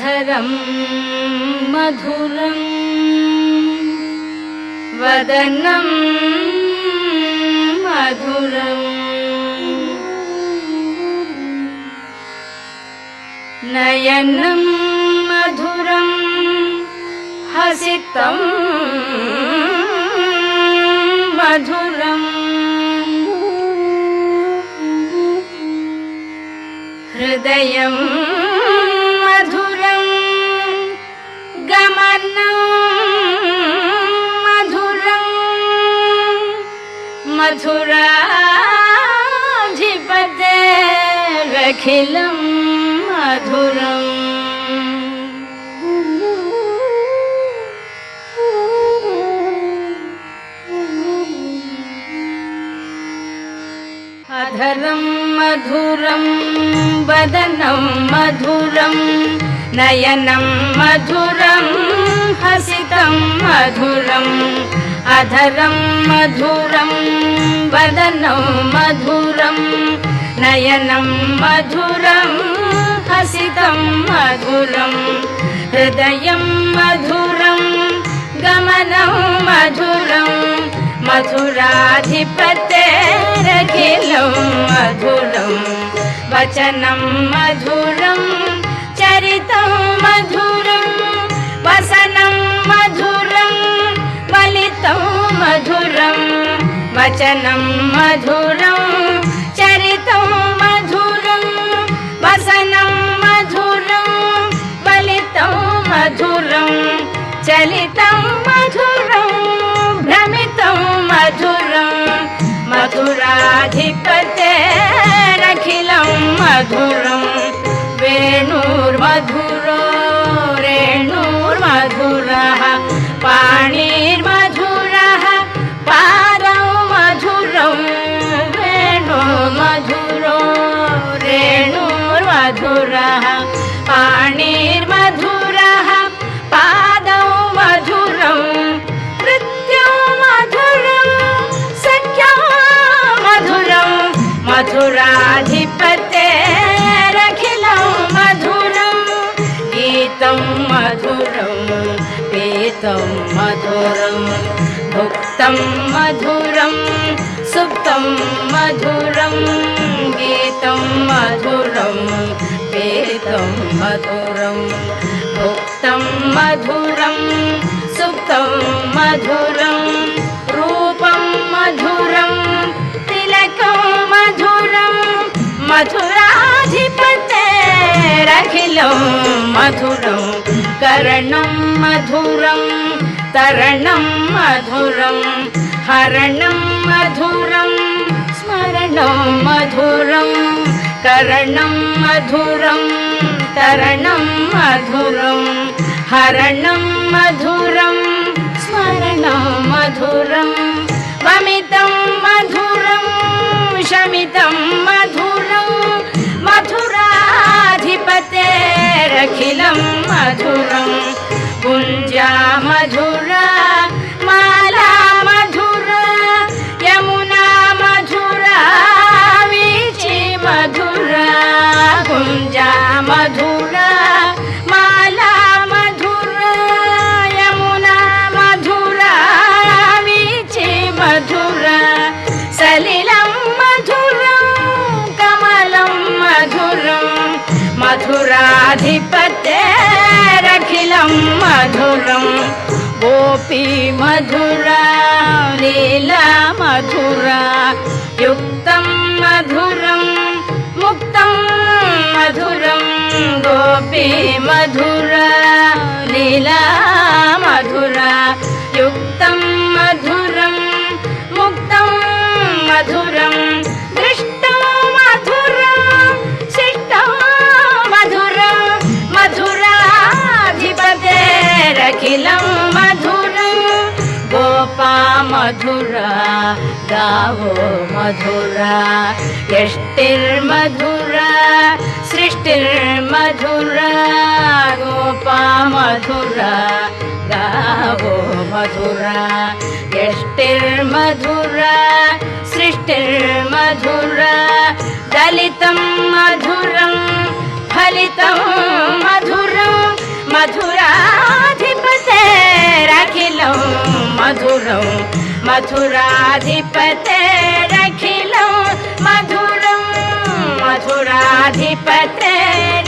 अधरं मधुरं वदनं मधुरं नयनं मधुरं हसितं मधुरं हृदयं मधुरं गमनं मधुरं मधुराधिपतेरखिलं मधुरम् अधरं मधुरं वदनं मधुरं नयनं मधुरं हसितं मधुरम् अधरं मधुरं वदनं मधुरं नयनं मधुरं हसितं मधुरं हृदयं मधुरं गमनं मधुरं मधुराधिपतेरखिलं मधुरं वचनं मधुरं चरितं मधुरं वसनं मधुरं वलितं मधुरं वचनं मधुरं चरितं मधुरं वसनं मधुरं वलितं मधुरं चलितं मधुरं भ्रमितं मधुरं मधुराधिपतेरखिलं मधुरं वेणुर्मधुरो रेणुर्मधुरः पाणिर्मधुरः पादौ मधुरं वेणुर्मधुरो रेणुर्मधुरः पाणिर्मधुरः पादौ मधुरं मधुराधिपतेरखिलं मधुरं गीतं मधुरं पीतं मधुरं भुक्तं मधुरं सुप्तं मधुरं गीतं मधुरं पीतं मधुरं भुक्तं मधुरं सुप्तं मधुरं रूपं मधुरं तिलकं मधुरं मधुराधिपतेरखिलं मधुरं कर्णं मधुरं तरणं मधुरं हरणं मधुरं स्मरणं मधुरं कर्णं मधुरं तरणं मधुरं हरणं मधुरं स्मरणं मधुरं वमितं मधुरं शमितं मधुरं मधुराधिपतेरखिलं मधुरं गुञ्जा मधुरा माला मधुरा यमुना मधुरा वीची मधुरा गुञ्जा मधुरा माला मधुरा यमुना मधुरा वीची मधुरा सलिलं मधुरं कमलं मधुरं मधुराधिपतेरखिलं मधुरं गोपी मधुरा लीला मधुरा युक्तं मधुरं मुक्तं मधुरं गोपी मधुरा लीला मधुरा युक्तं मधुरं मुक्तं मधुरं दृष्टं मधुरं शिष्टं मधुरं मधुराधिपतेरखिलं मधुरं गोपा मधुरा गावो मधुरा यष्टिर्मधुरा सृष्टिर्मधुरा गोपा मधुरा गावो मधुरा यष्टिर्मधुरा सृष्टिर्मधुरा दलितं मधुरं फलितं मधुरं मथुराधिपतेरखिलं मधुरं मथुराधिपतेरखिलं मधुरं मथुराधिपतेरखिलं